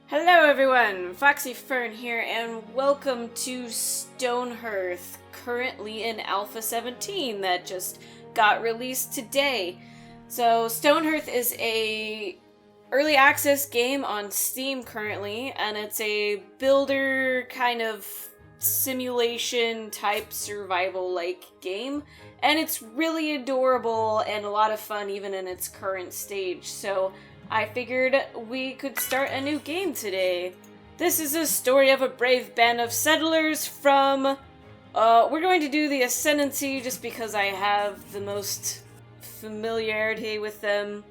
Hello everyone, Foxy Fern here, and welcome to StoneHearth, currently in Alpha 17 that just got released today. So StoneHearth is a early access game on Steam currently, and it's a builder kind of simulation type survival-like game, and it's really adorable and a lot of fun even in its current stage. So I figured we could start a new game today. This is a story of a brave band of settlers from, we're going to do the Ascendancy just because I have the most familiarity with them,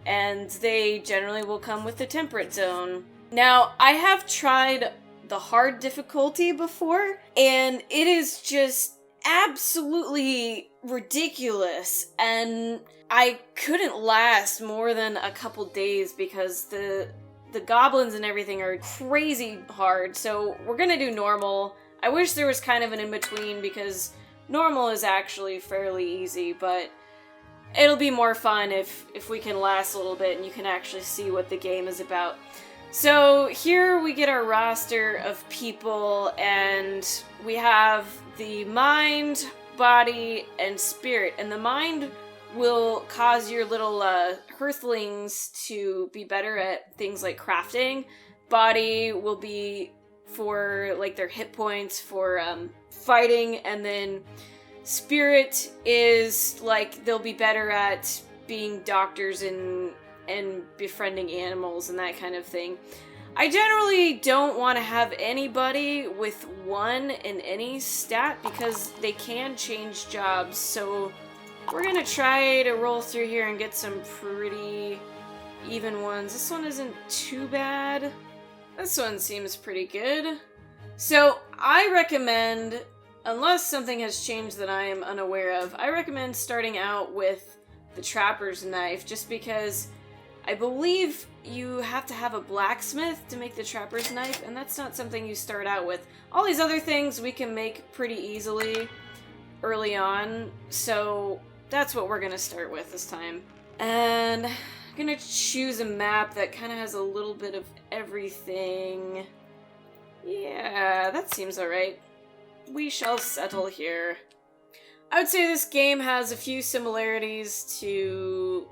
and they generally will come with the Temperate Zone. Now, I have tried the hard difficulty before, and it is just absolutely ridiculous, and I couldn't last more than a couple days because the goblins and everything are crazy hard, so we're gonna do normal. I wish there was kind of an in-between because normal is actually fairly easy, but it'll be more fun if we can last a little bit and you can actually see what the game is about. So here we get our roster of people, and we have the mind, body, and spirit. And the mind will cause your little hearthlings to be better at things like crafting. Body will be for like their hit points for fighting, and then spirit is like they'll be better at being doctors and befriending animals and that kind of thing. I generally don't want to have anybody with one in any stat because they can change jobs, so we're gonna try to roll through here and get some pretty even ones. This one isn't too bad. This one seems pretty good. So I recommend, unless something has changed that I am unaware of, I recommend starting out with the Trapper's Knife, just because I believe you have to have a blacksmith to make the Trapper's Knife, and that's not something you start out with. All these other things we can make pretty easily early on, so that's what we're gonna start with this time. And I'm gonna choose a map that kind of has a little bit of everything. Yeah, that seems alright. We shall settle here. I would say this game has a few similarities to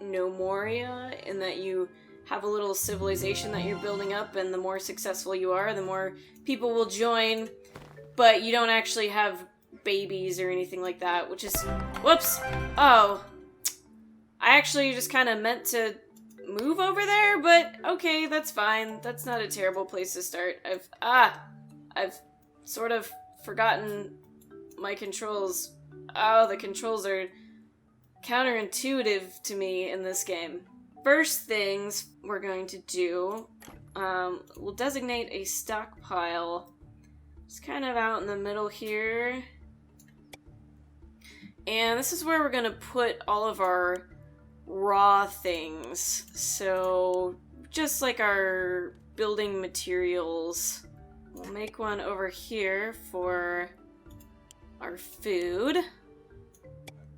No Moria in that you have a little civilization that you're building up, and the more successful you are, the more people will join, but you don't actually have babies or anything like that, which is... Whoops! Oh. I actually just kind of meant to move over there, but okay, that's fine. That's not a terrible place to start. I've sort of forgotten my controls. Oh, the controls are counterintuitive to me in this game. First things we're going to do, we'll designate a stockpile. It's kind of out in the middle here. And this is where we're going to put all of our raw things. So, just like our building materials. We'll make one over here for our food.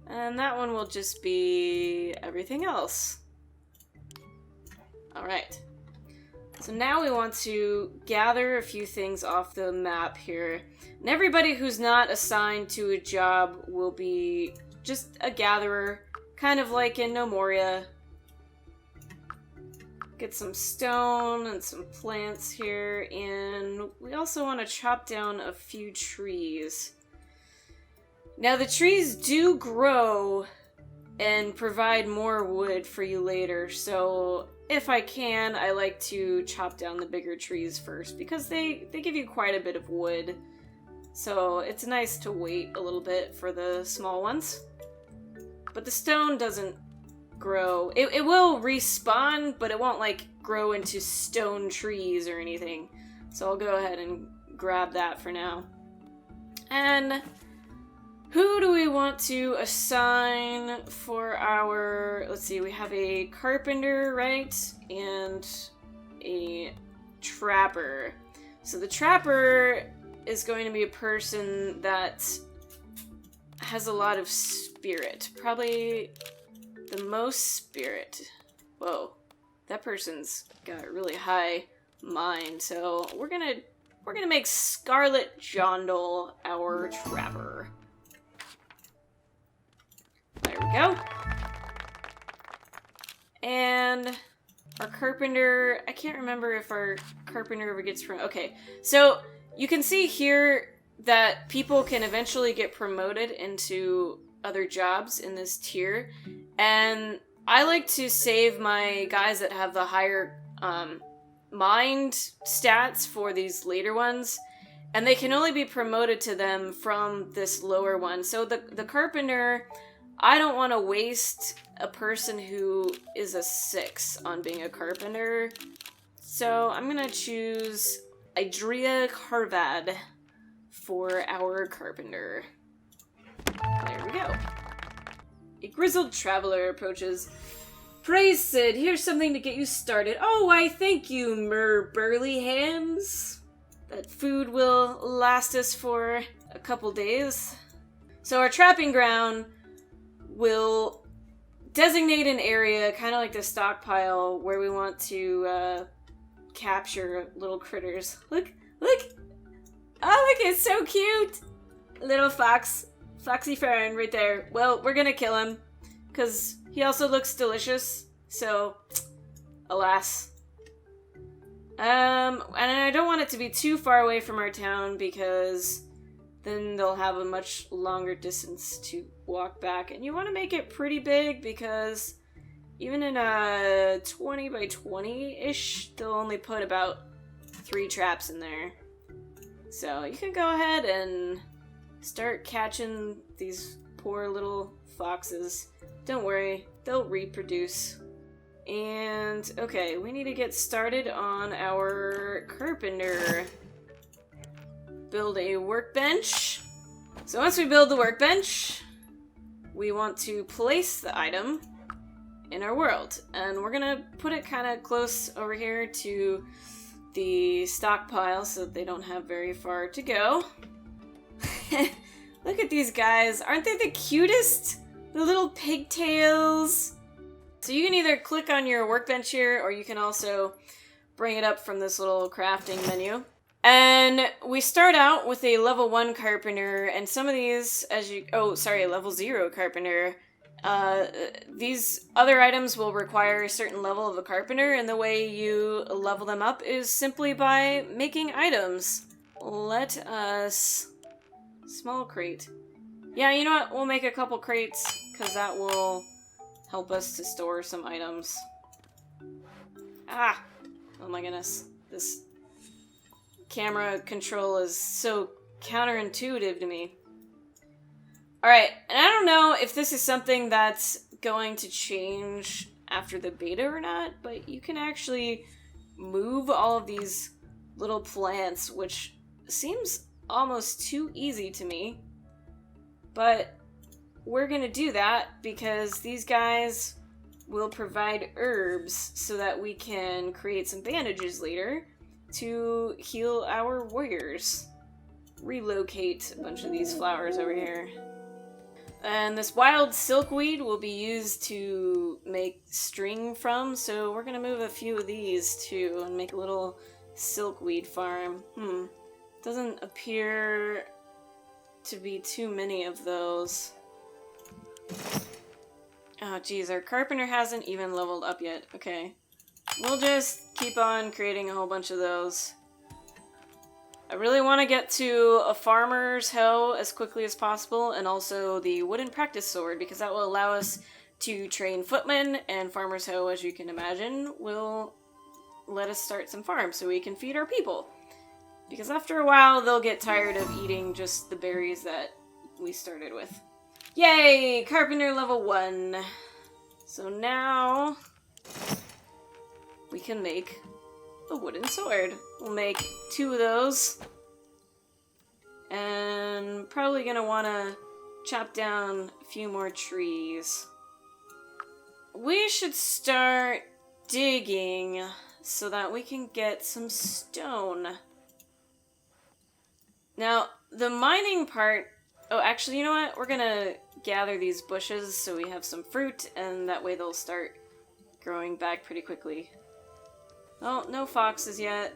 And that one will just be everything else. Alright. So now we want to gather a few things off the map here. And everybody who's not assigned to a job will be just a gatherer, kind of like in No Moria. Get some stone and some plants here, and we also want to chop down a few trees. Now, the trees do grow and provide more wood for you later, so if I can, I like to chop down the bigger trees first, because they give you quite a bit of wood. So it's nice to wait a little bit for the small ones. But the stone doesn't grow. It will respawn, but it won't, like, grow into stone trees or anything. So I'll go ahead and grab that for now. And who do we want to assign for our... Let's see, we have a carpenter, right? And a trapper. So the trapper is going to be a person that has a lot of spirit. Probably the most spirit. Whoa, that person's got really high mine. So we're gonna make Scarlet Jondal our trapper. There we go. And our carpenter, I can't remember if our carpenter ever gets from. Okay, so you can see here that people can eventually get promoted into other jobs in this tier, and I like to save my guys that have the higher mind stats for these later ones, and they can only be promoted to them from this lower one. So the carpenter, I don't want to waste a person who is a 6 on being a carpenter, so I'm gonna choose Idrea Harvad for our carpenter. There we go. A grizzled traveler approaches. Praise Sid, here's something to get you started. Oh, why thank you, Burly Hands. That food will last us for a couple days. So our trapping ground will designate an area, kind of like the stockpile, where we want to capture little critters. Look! Oh, look, it's so cute! Little Foxy Fern right there. Well, we're gonna kill him, because he also looks delicious, so, alas. And I don't want it to be too far away from our town, because then they'll have a much longer distance to walk back. And you want to make it pretty big, because even in a 20 by 20-ish, they'll only put about 3 traps in there. So you can go ahead and start catching these poor little foxes. Don't worry, they'll reproduce. And, okay, we need to get started on our carpenter. Build a workbench. So once we build the workbench, we want to place the item in our world. And we're gonna put it kind of close over here to the stockpile so that they don't have very far to go. Look at these guys. Aren't they the cutest? The little pigtails. So you can either click on your workbench here, or you can also bring it up from this little crafting menu. And we start out with a level 1 carpenter, and some of these, a level 0 carpenter. These other items will require a certain level of a carpenter, and the way you level them up is simply by making items. Let us... Small crate. Yeah, you know what? We'll make a couple crates, because that will help us to store some items. Ah! Oh my goodness. This camera control is so counterintuitive to me. Alright, and I don't know if this is something that's going to change after the beta or not, but you can actually move all of these little plants, which seems almost too easy to me. But we're gonna do that because these guys will provide herbs so that we can create some bandages later to heal our warriors. Relocate a bunch of these flowers over here. And this wild silkweed will be used to make string from, so we're gonna move a few of these too and make a little silkweed farm. Doesn't appear to be too many of those. Oh geez, our carpenter hasn't even leveled up yet. Okay. We'll just keep on creating a whole bunch of those. I really want to get to a farmer's hoe as quickly as possible, and also the wooden practice sword, because that will allow us to train footmen, and farmer's hoe, as you can imagine, will let us start some farms so we can feed our people. Because after a while, they'll get tired of eating just the berries that we started with. Yay! Carpenter level 1. So now we can make a wooden sword. We'll make 2 of those. And probably gonna wanna chop down a few more trees. We should start digging so that we can get some stone. Now, the mining part... Oh, actually, you know what? We're gonna gather these bushes so we have some fruit, and that way they'll start growing back pretty quickly. Oh, no foxes yet.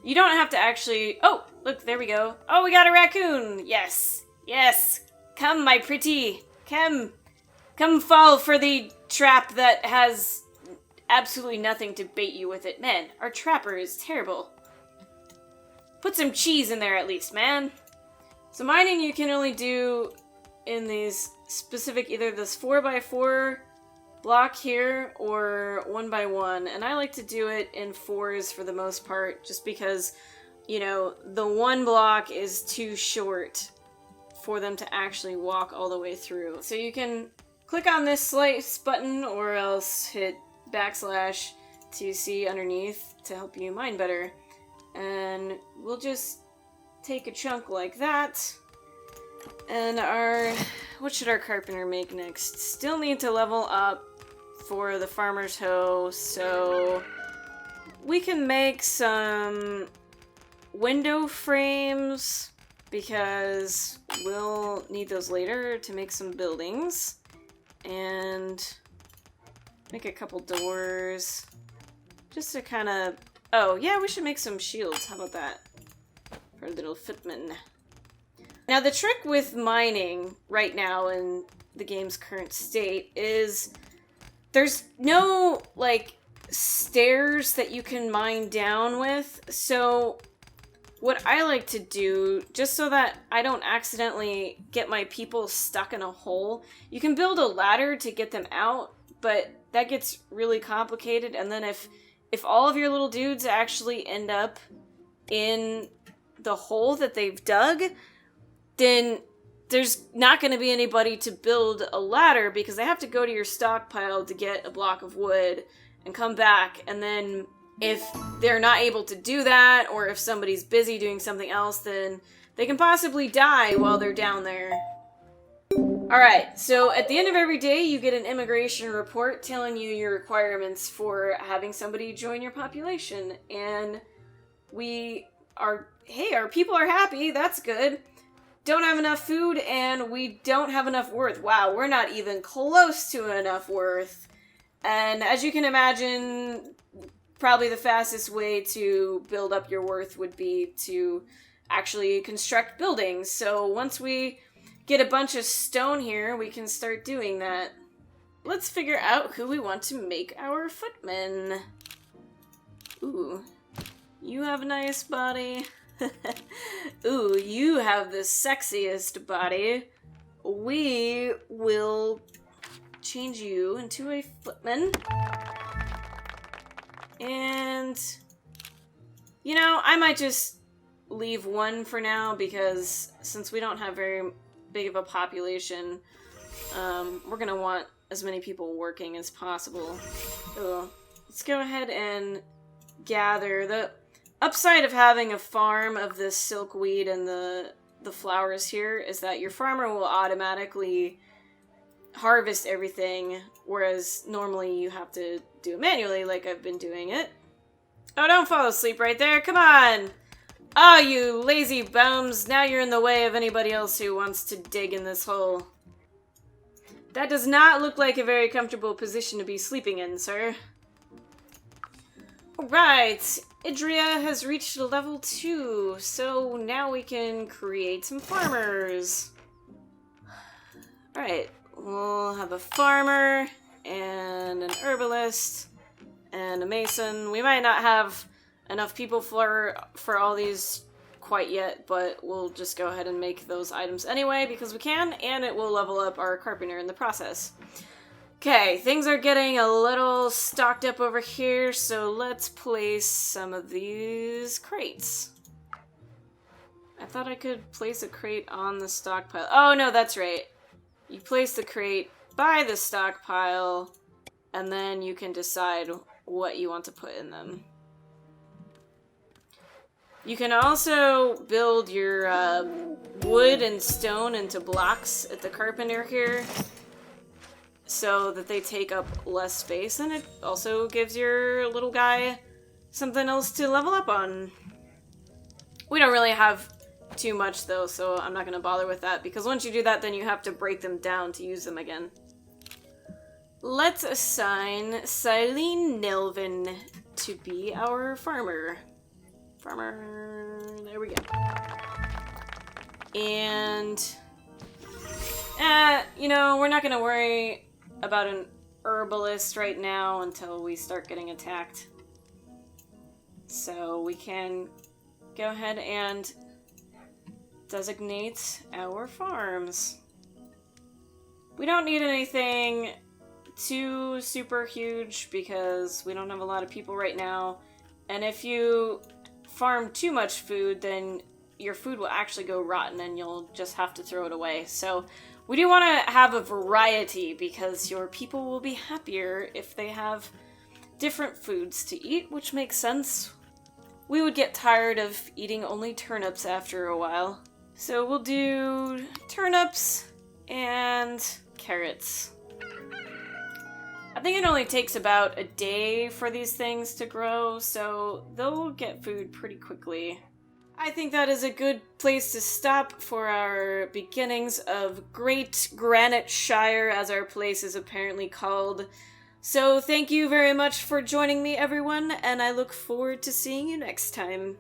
You don't have to actually... Oh, look, there we go. Oh, we got a raccoon! Yes! Yes! Come, my pretty! Come! Come fall for the trap that has absolutely nothing to bait you with it. Man, our trapper is terrible. Put some cheese in there at least, man. So mining you can only do in these specific, either this 4x4 block here or 1x1, and I like to do it in 4s for the most part, just because, you know, the one block is too short for them to actually walk all the way through. So you can click on this slice button or else hit backslash to see underneath to help you mine better. And we'll just take a chunk like that. And what should our carpenter make next? Still need to level up for the farmer's hoe, so we can make some window frames because we'll need those later to make some buildings, and make a couple doors just to kind of... Oh yeah, we should make some shields. How about that for little footmen? Now the trick with mining right now in the game's current state is there's no, like, stairs that you can mine down with, so what I like to do, just so that I don't accidentally get my people stuck in a hole, you can build a ladder to get them out, but that gets really complicated, and then if all of your little dudes actually end up in the hole that they've dug, then there's not going to be anybody to build a ladder because they have to go to your stockpile to get a block of wood and come back. And then if they're not able to do that, or if somebody's busy doing something else, then they can possibly die while they're down there. Alright, so at the end of every day, you get an immigration report telling you your requirements for having somebody join your population. And our people are happy, that's good. Don't have enough food, and we don't have enough worth. Wow, we're not even close to enough worth. And as you can imagine, probably the fastest way to build up your worth would be to actually construct buildings. So once we get a bunch of stone here, we can start doing that. Let's figure out who we want to make our footmen. Ooh, you have a nice body. Ooh, you have the sexiest body. We will change you into a footman. And, you know, I might just leave one for now because since we don't have very big of a population, we're gonna want as many people working as possible. So let's go ahead and gather. The upside of having a farm of this silkweed and the flowers here is that your farmer will automatically harvest everything, whereas normally you have to do it manually like I've been doing it. Oh, don't fall asleep right there, come on! Oh, you lazy bums, now you're in the way of anybody else who wants to dig in this hole. That does not look like a very comfortable position to be sleeping in, sir. Alright, Idria has reached level 2, so now we can create some farmers. Alright, we'll have a farmer, and an herbalist, and a mason. We might not have enough people for all these quite yet, but we'll just go ahead and make those items anyway, because we can, and it will level up our carpenter in the process. Okay, things are getting a little stocked up over here, so let's place some of these crates. I thought I could place a crate on the stockpile. Oh, no, that's right. You place the crate by the stockpile, and then you can decide what you want to put in them. You can also build your wood and stone into blocks at the carpenter here, so that they take up less space, and it also gives your little guy something else to level up on. We don't really have too much though, so I'm not going to bother with that, because once you do that, then you have to break them down to use them again. Let's assign Silene Nelvin to be our farmer. There we go. And, you know, we're not gonna worry about an herbalist right now until we start getting attacked. So we can go ahead and designate our farms. We don't need anything too super huge because we don't have a lot of people right now. And if you farm too much food, then your food will actually go rotten and you'll just have to throw it away. So we do want to have a variety because your people will be happier if they have different foods to eat, which makes sense. We would get tired of eating only turnips after a while. So we'll do turnips and carrots. I think it only takes about a day for these things to grow, so they'll get food pretty quickly. I think that is a good place to stop for our beginnings of Great Graniteshire, as our place is apparently called. So thank you very much for joining me, everyone, and I look forward to seeing you next time.